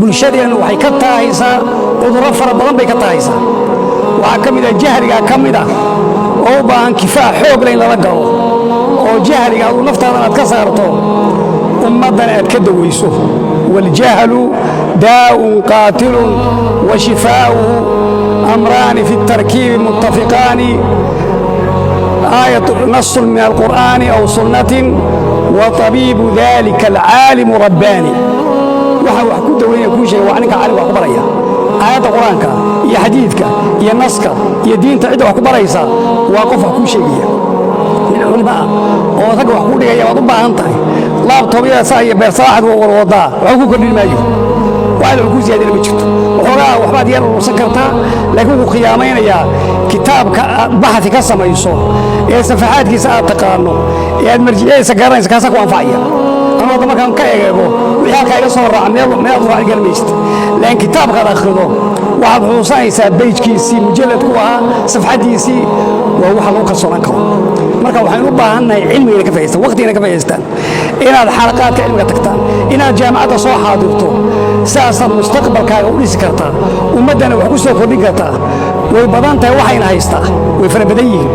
bulshadeennu waxay ka taahaysaa cudurro fara badan bay ka taahaysaa waxaa ka mid ah jahliga ka mid ah oo u baahan kifaax xoog leh in lala galo oo jahliga adu naftaadan aad ka saarto ummaddana aad ka dawayso waljahlu daa'un qaatilun wa shifaa'uhu amraani fi الtarkiibi muttafiqaani آية نص من القرآن أو سنة وطبيب ذلك العالم رباني وحكو دوين يكون شيء وعنك عالم وحكبرية آيات قرآنك يا حديثك يا نصك يا دين تعيد وحكبريسا وقف حكو شيء من العلماء وثق وحكو لك يا وضبها أنطري الله طبيعي سايا بصراحة والوضاء وحكو كل الماجو وهذا الكوز هذا اللي بتشوفه وحراه وحبات يلا وسكرتها لكن قيامين يا كتاب بحث كسم يصور يا صفحات كيسات تقارنه يا المرجعية سكرين سكاسك وانفعية أنا هذا ما كان كايجو ويا كايجو صور عن ما يضرب على الجلميست لأن كتاب قد أخذه وعبد حسين يساب بيج كيسي مجلد كوها صفحات كيسي وهو حلوق الصناعة marka waxaan u baahannahay cilmiga ka faa'iideysan waqtiga ka faa'iideystaan inaad xalaqaadka cilmiga tagtaan inaad jaamacada soo xaadirto saasan mustaqbalkaaga u dhisi kartaa ummadana wax ku soo kordhin kartaa way badan tahay waxayna haystaa way fara badan yihiin